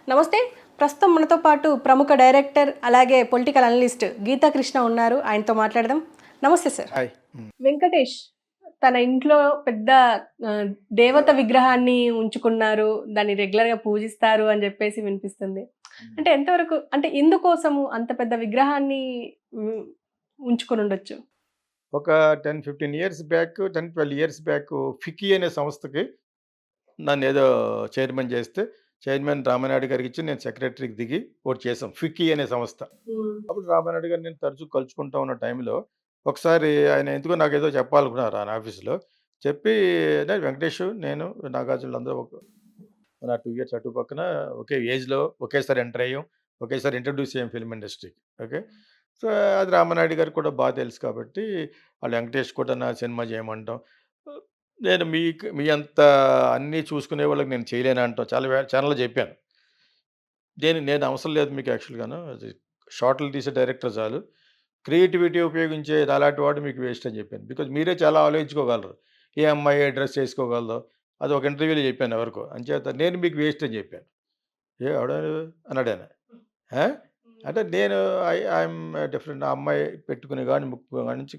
నమస్తే. ప్రస్తుతం మనతో పాటు ప్రముఖ డైరెక్టర్, అలాగే పొలిటికల్ అనలిస్ట్ గీతా కృష్ణ ఉన్నారు. ఆయనతో మాట్లాడదాం. నమస్తే సార్. హాయ్. వెంకటేష్ తన ఇంట్లో పెద్ద దేవత విగ్రహాన్ని ఉంచుకున్నారు. దాన్ని రెగ్యులర్‌గా పూజిస్తారు అని జెప్పేసి వినిపిస్తుంది. అంటే ఎంతవరకు అంటే ఎందుకోసము అంత పెద్ద విగ్రహాన్ని హ్మ్, ఉంచుకొనుండొచ్చు? ఒక 10, 15 years back 10, 12 years back FICCI అనే సంస్థకి నన్నేదో చైర్మన్ చేస్తే, చైర్మన్ రామానాయుడు గారికిచ్చి నేను సెక్రటరీకి దిగి ఒకటి చేసాం. ఫికీ అనే సంస్థ. హ్మ్. అప్పుడు రామానాయుడు గారిని నేను తరచూ కలుసుకుంటా ఉన్న టైంలో, ఒకసారి ఆయన ఎందుకో నాకేదో చెప్పాలనుకున్నారు ఆయన ఆఫీస్‌లో. చెప్పి వెంకటేషు, నేను, నాగార్జున అందరూ నా 2 ఇయర్స్ అటు పక్కన ఒకే ఏజ్‌లో ఒకేసారి ఎంటర్ అయ్యాం. ఒకేసారి ఇంట్రొడ్యూస్ అయ్యాం ఫిల్మ్ ఇండస్ట్రీకి. ఓకే. సో, అది రామానాయుడు గారికి కూడా తెలుసు కాబట్టి, ఆళ్ళు వెంకటేష్ కూడా నా సినిమా చేయమంటాం. నేను మీ అంత అన్నీ చూసుకునే వాళ్ళకి నేను చేయలేనంటాం. చాలా ఛానెల్‌లో చెప్పాను. నేను అవసరం లేదు మీకు యాక్చువల్‌గాను. అది షార్ట్‌లు తీసే డైరెక్టర్ చాలు. క్రియేటివిటీ ఉపయోగించే నాలాంటి వాడు మీకు వేస్ట్ అని చెప్పాను. బికాజ్ మీరే చాలా ఆలోచించుకోగలరు. ఏ అమ్మాయి ఏ డ్రెస్ ఏసుకోగలదో. అది ఒక ఇంటర్వ్యూలో చెప్పాను ఎవరికో. అంచేత నేను మీకు వేస్ట్ అని చెప్పాను. ఎవడా నువ్వు అన్నాడాయన. ఆ! అంటే నేను ఐయామ్ డిఫరెంట్. ఆ అమ్మాయి పెట్టుకునే గాని, ముక్కు కాడి నుంచి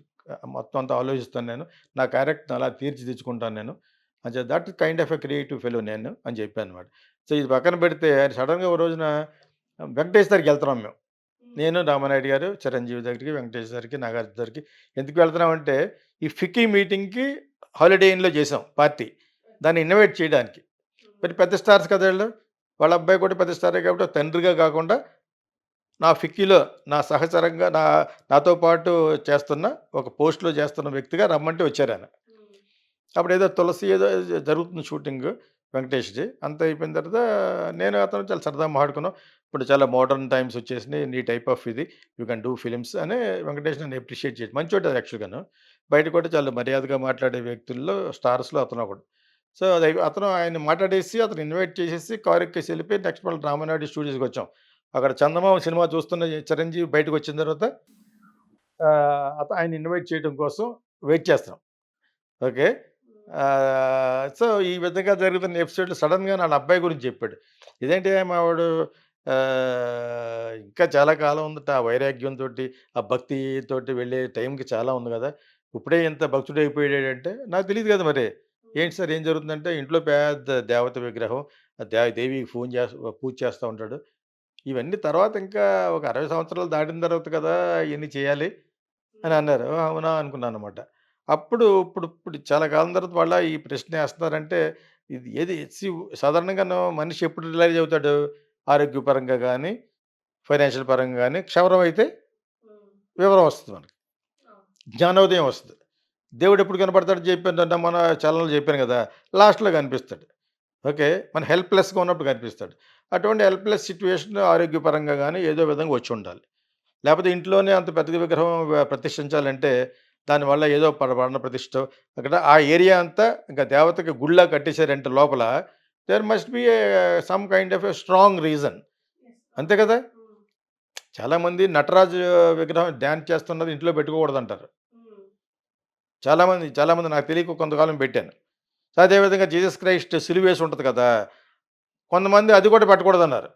మొత్తం అంతా ఆలోచిస్తాను నేను. నా క్యారెక్టర్‌ని అలా తీర్చిదిద్దుకుంటాను నేను. That kind of a creative fellow నేను అని చెప్పానన్నమాట. సో, ఇది పక్కన పెడితే ఆయన సడెన్‌గా ఓ రోజున వెంకటేష్ దగ్గరికెళ్తున్నాం మేము. నేను, రామానాయుడు గారు, చిరంజీవి దగ్గరికి, వెంకటేష్ గారికి, నాగార్జున గారికి. ఎందుకు వెళ్తున్నామంటే, ఈ ఫిక్కీ మీటింగ్‌కి హాలిడే ఇన్‌లో చేసాం పార్టీ. దాన్ని ఇన్వైట్ చేయడానికి. మరి పెద్ద స్టార్స్ కదా ఈళ్ళు. వాళ్ళ అబ్బాయి కూడా పెద్ద స్టారే కాబట్టి ఒక తండ్రిగా కాకుండా నా ఫిక్కీలో నా సహచరంగా నాతో పాటు చేస్తున్న ఒక పోస్ట్‌లో చేస్తున్న వ్యక్తిగా రమ్మంటే వచ్చారాయన. అప్పుడేదో తులసి ఏదో జరుగుతుంది షూటింగు వెంకటేష్‌ది. అంతా అయిపోయిన తర్వాత నేను అతను చాలా సరదాగా మాట్లాడుకున్నాం. ఇప్పుడు చాలా మోడర్న్ టైమ్స్ వచ్చేసినాయి. నీ టైప్ ఆఫ్ ఇది యూ కెన్ డూ ఫిల్మ్స్ అని వెంకటేష్ నన్ను అప్రిషియేట్ చేయడం. మంచోడే యాక్చువల్‌గాను. బయట కూడా చాలా మర్యాదగా మాట్లాడే వ్యక్తుల్లో స్టార్స్‌లో అతను ఒకడు. సో, అతను ఆయన్ని మాట్లాడేసి అతను ఇన్వైట్ చేసేసి కారు ఎక్కేసి వెళ్ళిపోయి నెక్స్ట్ మళ్ళీ రామానాయుడు స్టూడియోస్‌కొచ్చాం. అక్కడ చందమామ సినిమా చూస్తున్న చిరంజీవి బయటకొచ్చిన తర్వాత ఆయన్ని ఇన్వైట్ చేయడం కోసం వెయిట్ చేస్తున్నాం. ఓకే. సో, ఈ విధంగా జరుగుతున్న ఎపిసోడ్‌లో సడెన్‌గా ఆళ్ళ అబ్బాయి గురించి చెప్పాడు. ఇదేంటి మావోడు ఇంకా చాలా కాలం ఉందట ఆ వైరాగ్యంతోటి, ఆ భక్తితోటి వెళ్ళే టైంకి చాలా ఉంది గదా! ఇప్పుడే ఇంత భక్తుడయిపోయాడంటే నాకు తెలీదు గదా మరి. ఏంటి సార్ ఏం జరుగుతుందంటే ఇంట్లో పెద్ద దేవత విగ్రహం, ఆ దేవికి పూజ చేస్తా ఉంటాడు. ఇవన్నీ తర్వాత ఇంకా ఒక 60 సంవత్సరాలు దాటిన తర్వాత కదా! ఇయన్నీ చేయాలి అని అన్నారు. అవునా! అనుకున్నాననమాట. ఇప్పుడు చాలా కాలం తర్వాత మళ్ళా ఈ ప్రశ్న ఏస్తున్నారంటే, ఇది ఏది సాధారణంగాను మనిషి ఎప్పుడు రియలైజ్ అవుతాడు? ఆరోగ్యపరంగా గానీ, ఫైనాన్షియల్ పరంగా గానీ, క్షవరం అయితే వివరం వస్తది మనకి. జ్ఞానోదయం వస్తది. దేవుడెప్పుడు కనపడతాడో చెప్పాను మన చలనలో చెప్పాను గదా! లాస్ట్‌లో కనిపిస్తాడు. ఓకే. మన హెల్ప్‌లెస్‌గా ఉన్నప్పుడు కనిపిస్తాడు. అటువంటి హెల్ప్‌లెస్ సిట్యుయేషన్ ఆరోగ్యపరంగా గానీ, ఏదో విధంగా వచ్చుండాలి. లేపోతే ఇంట్లోనే అంత పెద్ద విగ్రహం ప్రతిష్ఠించాలంటే, దానివల్ల ఏదో ప్రాణ ప్రతిష్ఠో అక్కడ ఆ ఏరియా అంతా ఇంకా దేవతకి గుడిలా కట్టేసారంటే లోపల, there must be some kind of a strong reason. అంతే కదా! చాలామంది నటరాజు విగ్రహం డాన్స్ చేస్తున్నది ఇంట్లో పెట్టుకోకూడదంటారు. చాలామంది నాకు తెలియక కొంతకాలం పెట్టాను. అదే విధంగా జీసస్ క్రైస్ట్ సిలువేసి ఉంటది కదా! కొంతమంది అది కూడా పెట్టకూడదన్నారు.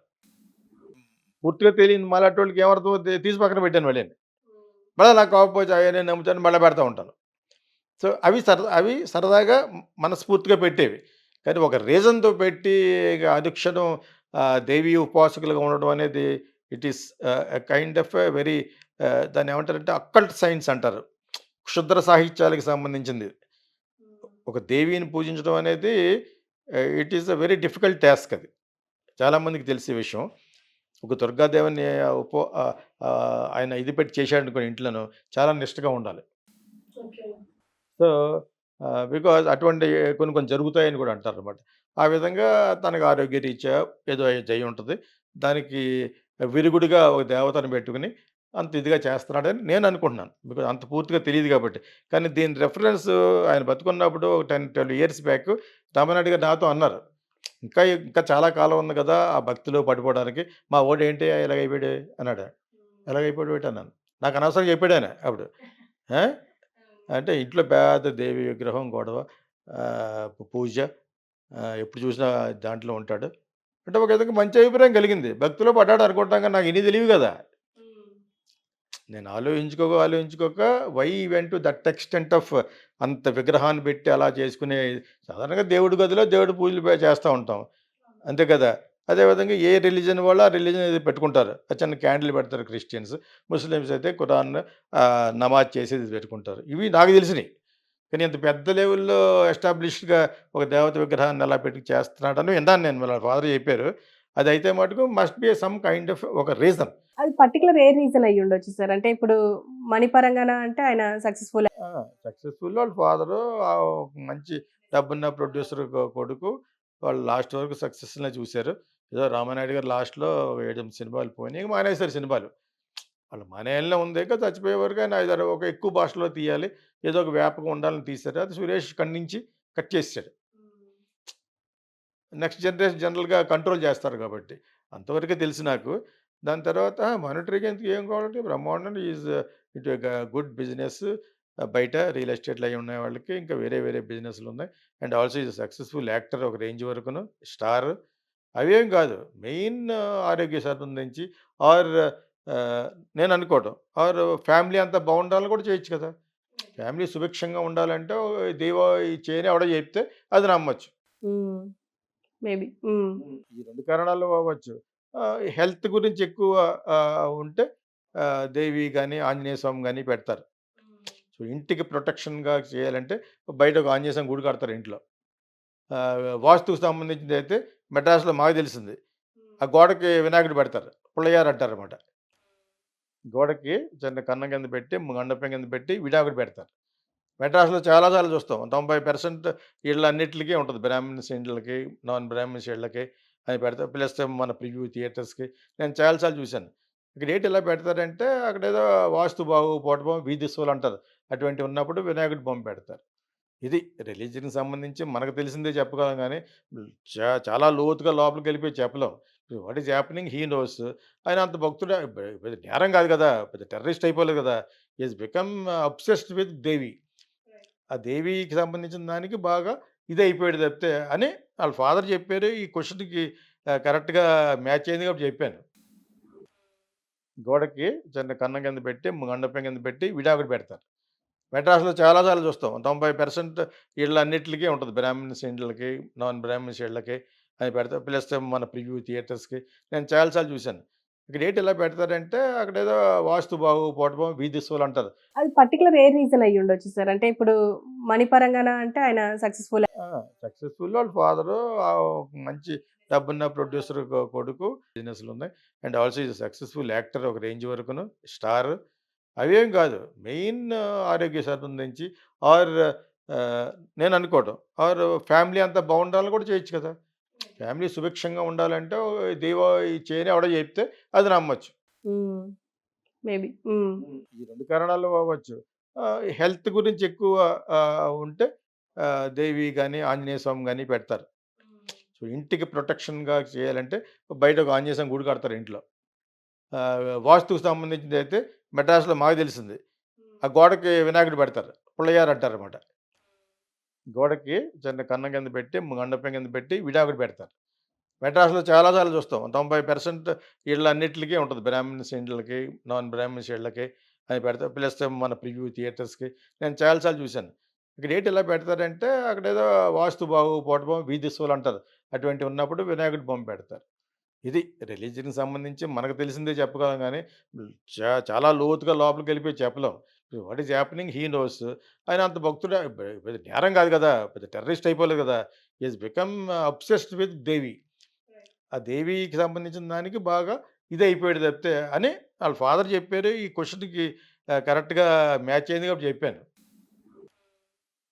పూర్తిగా తెలియని మాలాటోళ్ళకి ఏమర్థమవుద్ది తీసి పక్కన పెట్టాను మళ్ళీని. మళ్ళా నాకు కోపమొచ్చి అయ్యా నేను నమ్ముతాను మళ్ళా పెడతా ఉంటాను. సో, అవి సరదాగా మనస్ఫూర్తిగా పెట్టేవి. కానీ ఒక రీజన్‌తో పెట్టి ఇగ అనుక్షణం దేవీ ఉపాసకులుగా ఉండడం అనేది it is a kind of a very దాన్నేమంటారంటే అక్కల్ట్ సైన్స్ అంటారు. క్షుద్ర సాహిత్యాలకు సంబంధించింది. ఒక దేవిని పూజించడం అనేది it is a very difficult task అది. చాలామందికి తెలిసే విషయం. ఒక దుర్గాదేవిని ఆయన ఇది పెట్టి చేశాడనుకోండి ఇంట్లోను చాలా నిష్టగా ఉండాలి. ఓకే. సో, బికాజ్ అటువంటి కొన్ని కొన్ని జరుగుతాయని కూడా అంటారనమాట. ఆ విధంగా తనకు ఆరోగ్యరీత్యా ఏదో అయ్యుంటది. దానికి విరుగుడుగా ఒక దేవతను పెట్టుకొని అంత ఇదిగా చేస్తున్నాడని నేను అనుకుంటున్నాను. బికాజ్ అంత పూర్తిగా తెలీదు కాబట్టి. కానీ దీని రిఫరెన్స్ ఆయన బతికున్నప్పుడు ఒక 10, 12 ఇయర్స్ బ్యాక్ రామానాయుడు గారు నాతో అన్నారు. ఇంకా చాలా కాలం ఉంది కదా! ఆ భక్తిలో పడిపోవడానికి. మా వోడేంటి ఇలాగైపోయాడు అన్నాడు. ఎలాగైపోయాడు ఏటన్నాను. నాకు అనవసరంగా చెప్పాడాయన అప్పుడు. ఆ! అంటే ఇంట్లో పెద్ద దేవి విగ్రహం, గొడవ, పూజ, ఎప్పుడు చూసినా దాంట్లో ఉంటాడు. అంటే ఒక విధంగా మంచి అభిప్రాయం కలిగింది. భక్తిలో పడ్డాడు అనుకుంటాం కానీ నాకు ఇన్ని తెలియవు కదా! నేను ఆలోచించుకోక why went to that extent of అంత విగ్రహాన్ని పెట్టి అలా చేసుకునే సాధారణంగా దేవుడి గదిలో దేవుడి పూజలు చేస్తా ఉంటాం. అంతే కదా! అదేవిధంగా ఏ రిలిజియన్ వాళ్ళు ఆ రిలిజియన్ ఇది పెట్టుకుంటారు. చిన్న క్యాండిల్ పెడతారు క్రిస్టియన్స్. ముస్లిమ్స్ అయితే ఖురాన్ నమాజ్ చేసేది పెట్టుకుంటారు. ఇవి నాకు తెలిసినయి. కానీ ఇంత పెద్ద లెవెల్‌లో ఎస్టాబ్లిష్డ్‌గా ఒక దేవత విగ్రహాన్ని అలా పెట్టి చేస్తున్నాడని విన్నాను నేను. వాళ్ళ ఫాదర్ చెప్పారు. అదైతే మటుకు must be some kind of ఒక రీజన్. అది పర్టిక్యులర్ ఏ రీజన్ అయ్యి ఉండొచ్చు సార్? అంటే ఇప్పుడు మనీ పరంగానా అంటే ఆయన సక్సెస్‌ఫుల్. ఆ! సక్సెస్‌ఫుల్ వాళ్ళ ఫాదరు మంచి డబ్బున్న ప్రొడ్యూసర్ కొడుకు. వాళ్ళు లాస్ట్ వరకు సక్సెస్‌నే చూసారు. ఏదో రామానాయుడు గారు లాస్ట్‌లో 7, 8 సినిమాలు పోయినాయి. ఇక మానేశారు సినిమాలు. వాళ్ళు మానేయాలనే ఉంది. ఇక చచ్చిపోయే వరకు ఆయన 5, 6 ఒక ఎక్కువ భాషలో తీయాలి. ఏదో ఒక వ్యాపకం ఉండాలని తీశారు. అది సురేష్ ఖండించి కట్ చేసేసాడు. నెక్స్ట్ జనరేషన్ జనరల్‌గా కంట్రోల్ చేస్తారు కాబట్టి. అంతవరకే తెలుసు నాకు. దాని తర్వాత మానిటరీగా ఇంతకు ఏం కావాలంటే బ్రహ్మాండం ఈజ్ ఇట్ గుడ్ బిజినెస్. బయట రియల్ ఎస్టేట్‌లు అయి ఉన్నాయి వాళ్ళకి. ఇంకా వేరే వేరే బిజినెస్‌లున్నాయి. And also is successful actor ఒక రేంజ్ వరకును. స్టార్. అవేం కాదు. మెయిన్ ఆరోగ్య సంబంధించి ఆర్ నేను అనుకోవడం. ఆర్ ఫ్యామిలీ అంతా బావుండాలని కూడా చేయొచ్చు కదా! ఫ్యామిలీ సుభిక్షంగా ఉండాలంటే దేవో చేయని ఎవడో చెప్తే అది నమ్మొచ్చు. హ్మ్. మేబీ. హ్మ్. ఈ 2 కారణాలు అవ్వచ్చు. హెల్త్ గురించి ఎక్కువ ఉంటే దేవి గాని, ఆంజనేయ స్వామి గాని పెడతారు. సో, ఇంటికి ప్రొటెక్షన్‌గా చేయాలంటే బయట ఒక ఆంజనేయ స్వామి గుడి కడతారు ఇంట్లో. వాస్తుకు సంబంధించిందైతే మెడ్రాస్‌లో మాకు తెలిసింది. ఆ గోడకి వినాయకుడు పెడతారు. పుల్లయ్యారు అంటారన్నమాట. గోడకి చిన్న కన్నం కింద పెట్టి, మండపం కింద పెట్టి వినాయకుడు పెడతారు. మెడ్రాస్‌లో చాలా సార్లు చూస్తాం. 90% ఇళ్ళన్నిట్లికి ఉంటది. బ్రాహ్మిన్స్ ఇండ్లకి, నాన్ బ్రాహ్మిన్స్ ఇళ్ళకి అని పెడతారు. ప్లస్ మన ప్రివ్యూ థియేటర్స్‌కి నేను చాలా సార్లు చూశాను. ఇక్కడేంటి ఇలా పెడతారంటే అక్కడేదో వాస్తు బాగోకపోవటమో, వీధి శూలంటారు. అటువంటివి ఉన్నప్పుడు వినాయకుడి బొమ్మ పెడతారు. ఇది రిలీజియన్‌కి సంబంధించి మనకు తెలిసిందే చెప్పగలం గానీ, చాలా లోతుగా లోపలికెళ్ళిపోయి చెప్పలేం. What is happening he knows. ఆయన అంత భక్తుడు పెద్ద నేరం కాదు కదా! పెద్ద టెర్రరిస్ట్ అయిపోలేదు కదా! He has become obsessed with దేవి. ఆ దేవికి సంబంధించిన దానికి బాగా ఇదయిపోయాడు తప్పితే అని ఆళ్ళ ఫాదర్ చెప్పారు. ఈ క్వెషన్‌కి కరెక్ట్‌గా మ్యాచ్ అయింది కాబట్టి చెప్పాను. గోడకి చిన్న కన్నం కింద పెట్టి, మండపం కింద పెట్టి విడాకులు పెడతారు. మెడ్రాస్‌లో చాలా సార్లు చూస్తాం. 90% ఇళ్ళన్నిట్లికి ఉంటది. బ్రాహ్మిన్స్ ఇండ్లకి, నాన్ బ్రాహ్మిన్స్ ఇళ్ళకి అని పెడతారు. ప్లస్ మన ప్రివ్యూ థియేటర్స్‌కి నేను చాలా సార్లు చూశాను. ఇక్కడేంటి ఇలా పెడతారంటే అక్కడేదో వాస్తు బాగోకపోవటమో, వీధి శూలంటారు. అది పర్టిక్యులర్ ఏ రీజన్ అయ్యి ఉండొచ్చు సార్? అంటే ఇప్పుడు మనీ పరంగానా అంటే ఆయన సక్సెస్‌ఫుల్. ఆ! సక్సెస్‌ఫుల్ వాళ్ళ ఫాదరు మంచి డబ్బున్న ప్రొడ్యూసర్ కొడుకు. బిజినెస్‌లున్నాయి. And also is successful actor ఒక రేంజ్ వరకును. స్టార్. అవేం కాదు. మెయిన్ ఆరోగ్య సంబంధించి ఆర్ నేను అనుకోవడం. ఆర్ ఫ్యామిలీ అంతా బావుండాలని కూడా చేయొచ్చు కదా! ఫ్యామిలీ సుభిక్షంగా ఉండాలంటే దేవో చేయని ఎవడో చెప్తే అది నమ్మొచ్చు. హ్మ్. మేబీ. హ్మ్. ఈ 2 కారణాలు అవ్వచ్చు. హెల్త్ గురించి ఎక్కువ ఉంటే దేవి గాని, ఆంజనేయ స్వామి గాని పెడతారు. సో, ఇంటికి ప్రొటెక్షన్‌గా చేయాలంటే బయట ఒక ఆంజనేయ స్వామి గుడి కడతారు ఇంట్లో. వాస్తుకు సంబంధించిందైతే మెడ్రాస్‌లో మాకు తెలిసింది. ఆ గోడకి వినాయకుడు పెడతారు. పుల్లయ్యారు అంటారన్నమాట. గోడకి చిన్న కన్నం కింద పెట్టి, మండపం కింద పెట్టి వినాయకుడు పెడతారు. మెడ్రాస్‌లో చాలా సార్లు చూస్తాం. 90% ఇళ్ళన్నిట్లికి ఉంటది. బ్రాహ్మిన్స్ ఇండ్లకి, నాన్ బ్రాహ్మిన్స్ ఇళ్ళకి అని పెడతారు. ప్లస్ మన ప్రివ్యూ థియేటర్స్‌కి నేను చాలా సార్లు చూశాను. ఇక్కడేంటి ఇలా పెడతారంటే అక్కడేదో వాస్తు బాగోకపోవటమో, వీధి శూలంటారు. అటువంటివి ఉన్నప్పుడు వినాయకుడి బొమ్మ పెడతారు. ఇది రిలీజియన్‌కి సంబంధించి మనకు తెలిసిందే చెప్పగలం గానీ, చాలా లోతుగా లోపలికెళ్ళిపోయి చెప్పలేం. What is happening he knows. ఆయన అంత భక్తుడు పెద్ద నేరం కాదు కదా! పెద్ద టెర్రరిస్ట్ అయిపోలేదు కదా! He has become obsessed with దేవి. ఆ దేవికి సంబంధించిన దానికి బాగా ఇదయిపోయాడు తప్పితే అని ఆళ్ళ ఫాదర్ చెప్పారు. ఈ క్వెషన్‌కి కరెక్ట్‌గా మ్యాచ్ అయింది కాబట్టి చెప్పాను.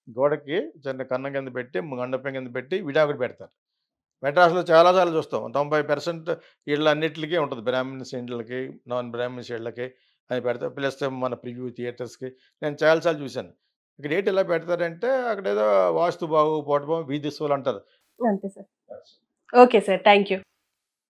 గోడకి చిన్న కన్నం కింద పెట్టి, మండపం కింద పెట్టి విడాకులు పెడతారు. మెడ్రాస్‌లో చాలా సార్లు చూస్తాం. 90% ఇళ్ళన్నిట్లికి ఉంటది. బ్రాహ్మిన్స్ ఇండ్లకి, నాన్ బ్రాహ్మిన్స్ ఇళ్ళకి అని పెడతారు. ప్లస్ మన ప్రివ్యూ థియేటర్స్‌కి నేను చాలా సార్లు చూశాను. ఇక్కడేంటి ఇలా పెడతారంటే అక్కడేదో వాస్తు బాగోకపోవటమో, వీధి శూలంటారు. అంతే sir. Okay sir. Thank you.